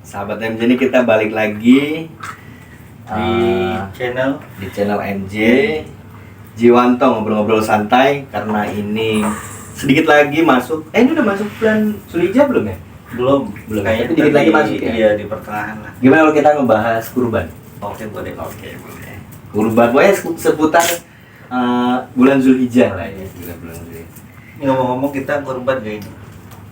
Sahabat MJ, ini kita balik lagi di channel MJ Jiwanto, ngobrol-ngobrol santai. Karena ini sedikit lagi masuk, ini udah masuk bulan Zulhijjah belum ya? belum Kayaknya kayaknya dikit lagi masuk ya? Iya, di pertengahan lah. Gimana kalau kita ngebahas kurban? Oke, boleh. Kurban, pokoknya seputar bulan Zulhijjah lah ya. Bulan Zulhijjah. Ini ngomong-ngomong, kita kurban gak ini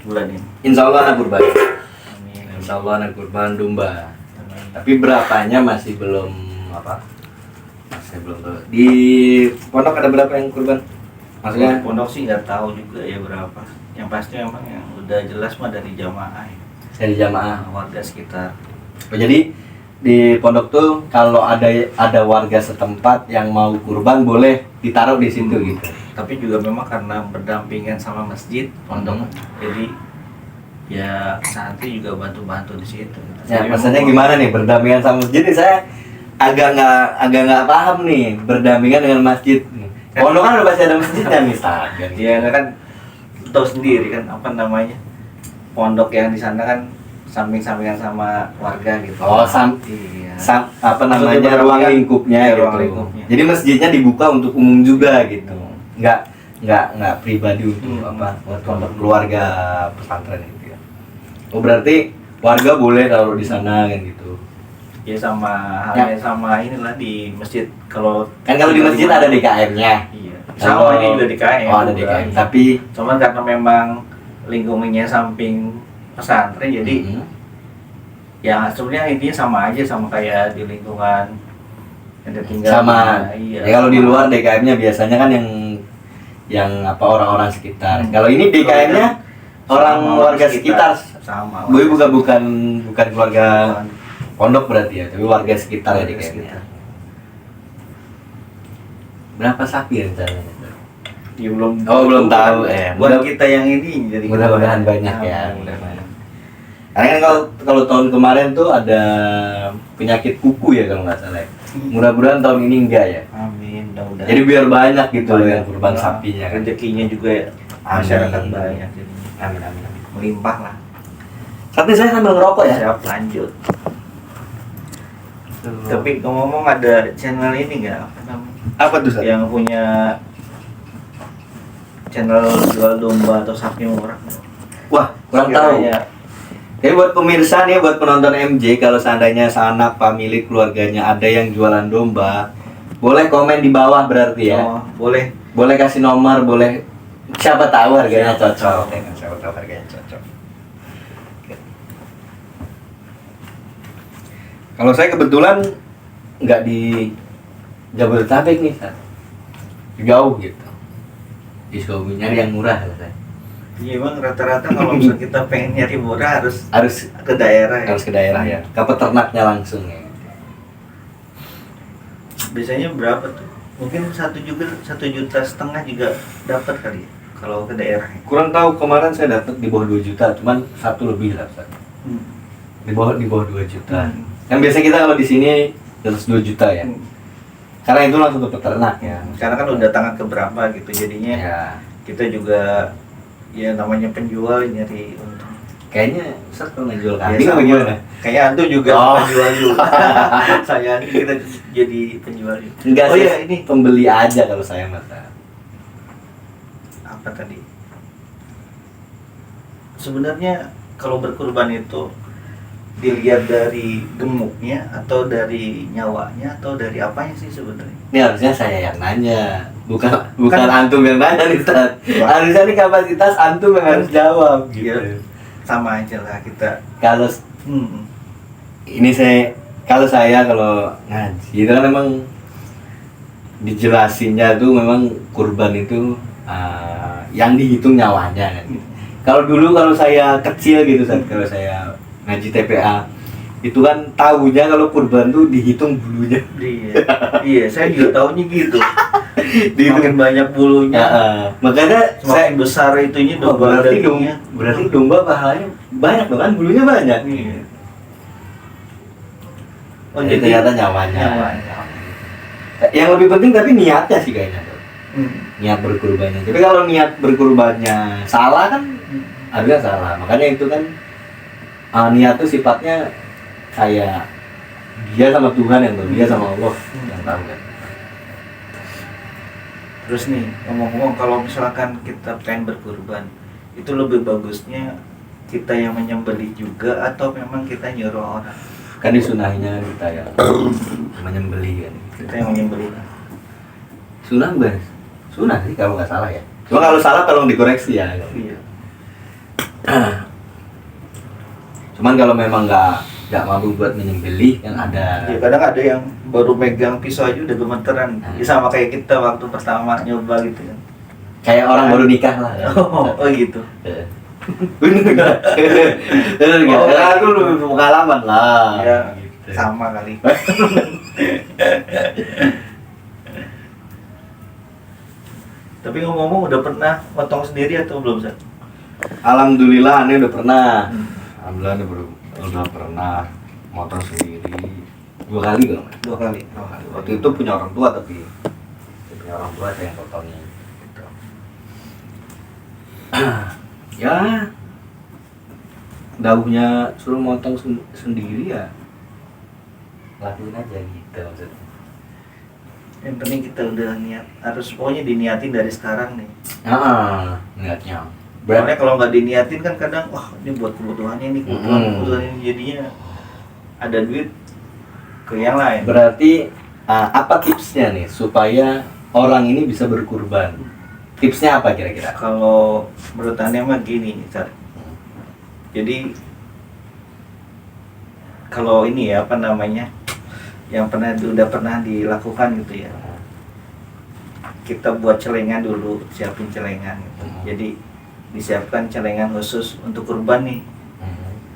bulan ini? Insya Allah anak kurban. Amin. Insya Allah anak kurban domba. Amin. Tapi berapanya masih belum masih belum tahu. Di pondok ada berapa yang kurban? Maksudnya Pondok sih nggak tahu juga ya berapa. Yang pasti memang yang udah jelas mah dari jamaah ya. dari jamaah. Warga sekitar. Oh, jadi di pondok tuh kalau ada warga setempat yang mau kurban boleh ditaruh di situ gitu. Tapi juga memang karena berdampingan sama masjid pondok, jadi ya santri juga bantu-bantu di situ. Ya, Jadi maksudnya memang- gimana nih berdampingan sama masjid nih? Saya agak nggak paham nih berdampingan dengan masjid. Pondok kan udah pasti ada masjidnya misalnya. Iya, nggak kan tahu sendiri kan apa namanya, pondok yang di sana kan samping-sampingan sama warga gitu. Oh, iya. Apa Maksudnya namanya, ruang berdampingan, lingkupnya ya, gitu. ruang lingkupnya. Jadi masjidnya dibuka untuk umum juga gitu. Nggak pribadi untuk untuk keluarga pesantren gitu ya. Oh, berarti warga boleh taruh di sana kan gitu. Ya sama halnya sama inilah di masjid. Kalau Kan kalau di masjid ada DKM-nya. Iya. Sama ini juga DKM. Oh, ada DKM. Tapi cuman karena memang lingkungannya samping pesantren, jadi ya sebenarnya intinya sama aja, sama kayak di lingkungan yang tinggal. sama. Iya. Ya kalau di luar DKM-nya biasanya kan yang orang-orang sekitar. Kalau ini DKM-nya orang warga sekitar. Sama. Gue bukan keluarga pondok berarti ya, tapi warga sekitar ya DKM-nya. Berapa sapi rencananya? Ya, belum tahu. Buat kita yang ini jadi Mudah-mudahan banyak ya. Amin. Mudah-mudahan. Karena kan kalau tahun kemarin tuh ada penyakit kuku ya kalau nggak salah. Mudah-mudahan tahun ini enggak ya. Amin, mudah-mudahan. Jadi biar banyak gitu Banyak. yang kurban sapinya kan. Rezekinya juga ya, Amin. masyarakat banyak. Jadi Amin. melimpah lah. Tapi saya sambil ngerokok ya. Siap, lanjut. Tapi ngomong-ngomong, ada channel ini nggak, apa namanya, Apa tuh Sat? yang punya channel jual domba atau sapi murah? Wah, kurang tahu. Sekiranya- Jadi buat pemirsa nih, buat penonton MJ, kalau seandainya sanak pemilik keluarganya ada yang jualan domba, boleh komen di bawah berarti ya. Oh, boleh. Boleh kasih nomor, boleh, siapa tahu harganya Siapa cocok. tahu. Siapa tahu harganya cocok. Oke. Kalau saya kebetulan nggak di Jabodetabek nih, Sat. Jauh gitu. Di Sukabumi nyari yang murah ya, saya. Iya, emang rata-rata kalau misalnya kita pengen nyari murah harus Harus ke daerah ya. harus ke daerah ya, ke peternaknya langsung ya. Biasanya berapa tuh? Mungkin 1,5 juta juga dapat kali ya, kalau ke daerah ya. Kurang tahu, kemarin saya dapat di bawah 2 juta, cuman satu lebih lah, Sat. Di bawah 2 juta. Yang biasa kita kalau di sini 2 juta ya. Karena itu langsung ke peternak ya. Karena kan udah tangan keberapa gitu, jadinya Ya. kita juga ya namanya penjual nyari untung. Kayaknya Ustaz kalau ngejual Ya, kambing apa sama. gimana? Kayak antum juga Oh. penjual juga. Saya ini kita jadi penjual juga. Enggak Oh sih, iya, ini pembeli aja kalau saya mata. apa tadi? Sebenarnya kalau berkurban itu dilihat dari gemuknya atau dari nyawanya atau dari apanya sih sebenarnya? Ini harusnya saya yang nanya, bukan Kan- antum yang nanya nih, Ustaz. Wah. Harusnya nih kapasitas antum yang harus jawab gitu. Iya. Sama aja lah kita. Kalau Hmm. ini kalau ngaji itu kan memang dijelasinnya tuh memang kurban itu yang dihitung nyawanya kan gitu. Kalau saya kecil gitu, kalau saya ngaji TPA itu kan tahunya kalau kurban tuh dihitung bulunya. Iya. Iya, saya juga taunya gitu. Dihitung. Semakin banyak bulunya, Makanya semakin besar itunya Oh, domba berarti dagingnya. domba pahalanya banyak loh kan, bulunya banyak. Iya. Oh, Jadi ternyata nyawanya. nyawanya. Yang lebih penting tapi niatnya sih kayaknya. Niat berkurbannya. Tapi kalau niat berkurbannya salah kan harusnya salah. Makanya itu kan niat tuh sifatnya kayak dia sama Tuhan yang tahu, dia sama Allah yang tahu kan. Terus nih ngomong-ngomong, kalau misalkan kita pengen berkurban, itu lebih bagusnya kita yang menyembelih juga atau memang kita nyuruh orang? Kan disunahinya kita yang menyembelih kan. Kita yang menyembelih. Sunah bang, sunah sih kalau nggak salah ya. Cuma kalau salah tolong dikoreksi ya. Iya. Cuman kalau memang nggak mampu buat menyembelih yang ada. Ya kadang ada yang baru megang pisau aja udah gemeteran. Ya sama kayak kita waktu pertama nyoba gitu kan. Kayak orang baru nikah lah. Ya. Oh gitu. Bener nggak? Bener nggak? Aku lebih pengalaman lah. Ya Gitu. sama kali. Tapi ngomong-ngomong udah pernah potong sendiri atau belum, Sat? Alhamdulillah, ini udah pernah. Alhamdulillah, ini udah pernah motong sendiri 2 kali kalau nggak? 2 kali. 2 kali. Waktu itu punya orang tua tapi punya orang tua saya yang potongnya. Gitu. Ya, daunnya suruh motong sendiri ya, lakuin aja gitu maksudnya. Yang penting kita udah niat, harus pokoknya diniatin dari sekarang nih. Niatnya. Soalnya kalau nggak diniatin kan kadang, wah ini buat kebutuhannya ini, kebutuhan ini, jadinya ada duit ke yang lain. Berarti apa tipsnya nih supaya orang ini bisa berkurban? Tipsnya apa kira-kira? Kalau menurut Anda mah gini, Sar. Jadi kalau ini ya apa namanya, yang udah pernah dilakukan gitu ya, kita buat celengan dulu, siapin celengan gitu. Jadi disiapkan celengan khusus untuk kurban nih.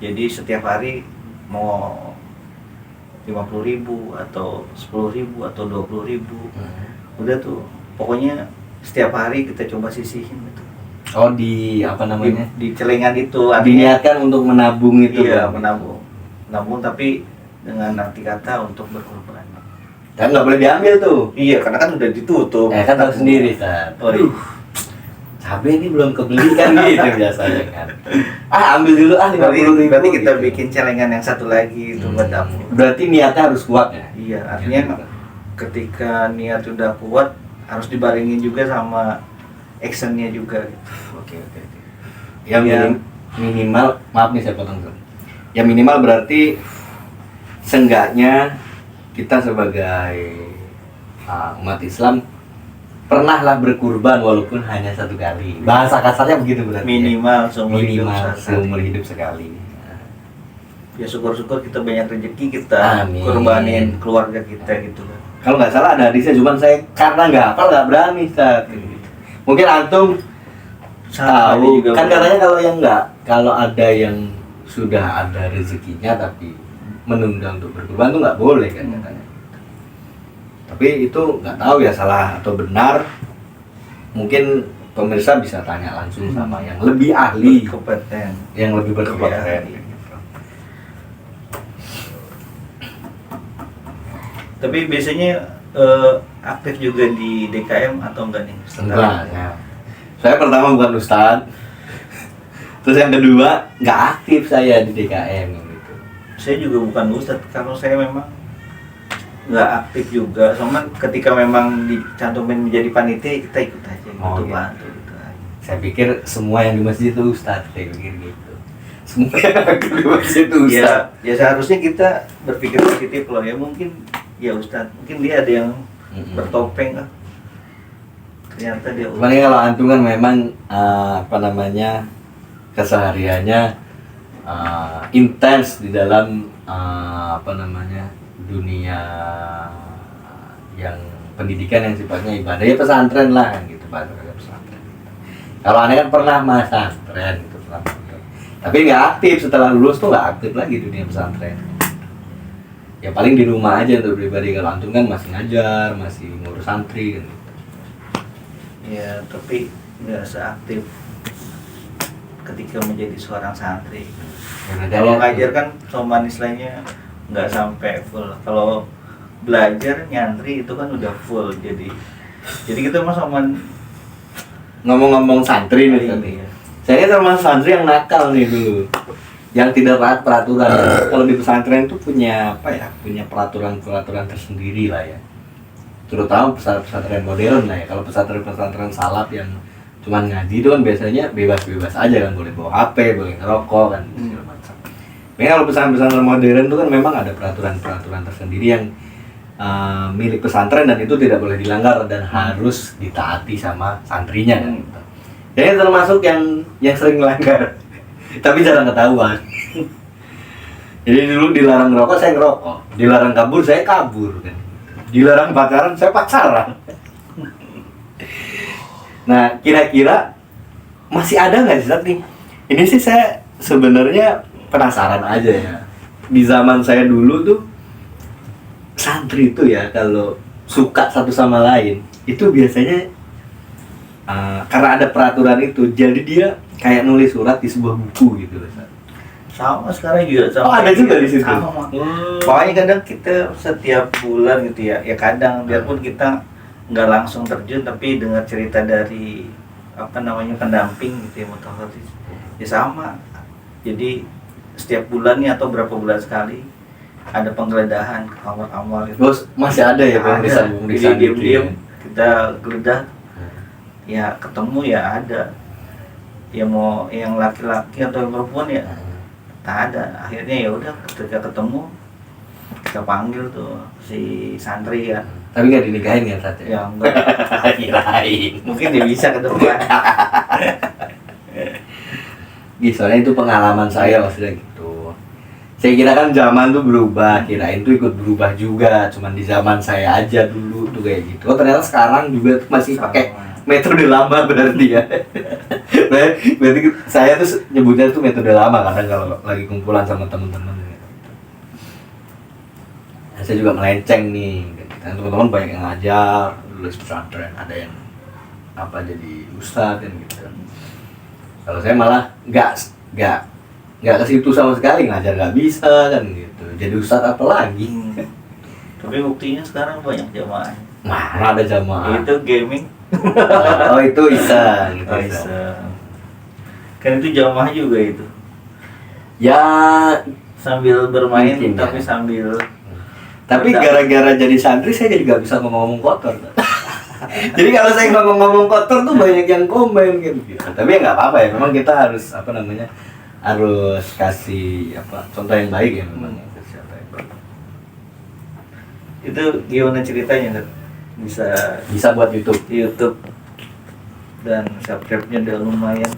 Jadi setiap hari mau 50.000 atau 10.000 atau 20.000, udah tuh pokoknya setiap hari kita coba sisihin gitu. Oh, di apa namanya? Di celengan itu Diniatkan untuk menabung itu. iya, kan? menabung tapi dengan arti kata untuk berkorban. Kan nggak boleh diambil tuh. Iya, karena kan udah ditutup. Kan tahu sendiri kan. Oh, iya. Cabai ini belum kebeli kan gitu biasanya kan. Ambil dulu 50.000. Berarti kita gitu. bikin celengan yang satu lagi itu buat dapur. Berarti niatnya harus kuat ya. Iya, artinya ketika niat udah kuat harus dibarengin juga sama actionnya juga. Oke. Ya minimal, maaf nih saya potong tuh. Ya minimal berarti seenggaknya kita sebagai umat Islam pernahlah berkurban walaupun hanya 1 kali. Bahasa kasarnya begitu berarti. Minimal seumur hidup sekali. Ya syukur-syukur kita banyak rezeki, kita kurbanin keluarga kita gitu kan. Kalau nggak salah ada hadisnya, cuman saya karena nggak hafal nggak berani saat ini. Mungkin antum tahu juga kan katanya kalau ada yang sudah ada rezekinya tapi menunda untuk berkurban tuh nggak boleh kan katanya. Tapi itu nggak tahu ya salah atau benar. Mungkin pemirsa bisa tanya langsung sama yang lebih ahli, yang lebih berkompeten. Tapi biasanya aktif juga di DKM atau enggak nih? Enggak, saya pertama bukan ustadz. Terus yang kedua nggak aktif saya di DKM gitu. Saya juga bukan ustadz, kalau saya memang nggak aktif juga. Soalnya ketika memang dicantumin menjadi panitia kita ikut aja gitu, bantu gitu aja. Saya pikir semua yang di masjid itu ustadz, saya pikir gitu. Semua yang di masjid itu ustadz. Ya seharusnya kita berpikir positif loh ya, mungkin ya ustadz, mungkin dia ada yang bertopeng lah. Ternyata dia Makanya kalau antum kan memang kesehariannya intens di dalam dunia yang pendidikan yang sifatnya ibadah ya pesantren lah gitu, pesantren. Kalau aneh kan pernah pesantren gitu, tapi nggak aktif setelah lulus tuh nggak aktif lagi dunia pesantren. Ya paling di rumah aja untuk pribadi. Kalau antum kan masih ngajar, masih ngurus santri kan gitu. Ya tapi nggak seaktif ketika menjadi seorang santri. Kalau ngajar kan soman istilahnya nggak sampai full. Kalau belajar nyantri itu kan udah full. Jadi kita mah soman. Ngomong-ngomong santri nih tadi. Ya. Saya termasuk santri yang nakal nih dulu. yang tidak taat peraturan. Kalau di pesantren itu punya apa ya? Punya peraturan tersendiri lah ya. Terutama pesantren modern lah ya. Kalau pesantren salaf yang cuman ngaji itu kan biasanya bebas-bebas aja kan, boleh bawa HP, boleh ngerokok kan segala macam. Tapi kalau pesantren modern itu kan memang ada peraturan tersendiri yang milik pesantren dan itu tidak boleh dilanggar dan harus ditaati sama santrinya kan. Jadi termasuk yang sering melanggar, tapi jarang ketahuan. Jadi dulu dilarang ngerokok, saya ngerokok. Dilarang kabur, saya kabur kan. Dilarang pacaran, saya pacaran. Nah, kira-kira masih ada nggak sih Zat nih? Ini sih saya sebenarnya penasaran aja ya. Di zaman saya dulu tuh santri itu ya kalau suka satu sama lain itu biasanya karena ada peraturan itu, jadi dia kayak nulis surat di sebuah buku gitu loh. Sama sekarang juga sama. Oh, ada juga di situ. Sama. Pokoknya kadang kita setiap bulan gitu ya kadang biarpun kita nggak langsung terjun tapi dengar cerita dari pendamping gitu ya, mutakhassis ya sama. Jadi setiap bulannya atau berapa bulan sekali ada penggeledahan ke kamar-kamar gitu. Bos, masih ada ya pemeriksaan Jadi diam-diam kita geledah ya ketemu ya ada. Ya mau yang laki-laki atau yang perempuan ya tak ada. Akhirnya ya udah ketika ketemu kita panggil tuh si santri ya. Tapi nggak dinikahin ya Sat? Ya enggak. Kirain. Mungkin dia bisa ke depan. Soalnya itu pengalaman saya maksudnya gitu. Saya kira kan zaman tuh berubah, kirain tuh ikut berubah juga. Cuman di zaman saya aja dulu tuh kayak gitu. Oh ternyata sekarang juga tuh masih pakai metode lama berarti ya. Berarti saya tuh nyebutnya tuh metode lama kadang kalau lagi kumpulan sama teman-teman. Nah, saya juga melenceng nih. Dan teman-teman banyak yang ngajar, lulus pesantren, ada yang jadi ustadz kan gitu. Kalau saya malah nggak ke situ sama sekali, ngajar nggak bisa kan gitu. Jadi ustadz apa lagi? Tapi buktinya sekarang banyak jamaah. Mana ada jamaah? Itu gaming. Oh itu isa gitu. Oh, bisa. Kan itu jamaah juga itu. Ya Sambil bermain mungkin, tapi ya. Tapi Tapi gara-gara jadi santri saya jadi nggak bisa ngomong kotor. Jadi kalau saya ngomong kotor tuh banyak yang komen gitu. Tapi ya nggak apa-apa ya. Memang kita harus harus kasih contoh yang baik ya memang. itu gimana ceritanya Nat? Bisa buat YouTube. YouTube dan subscribe-nya udah lumayan.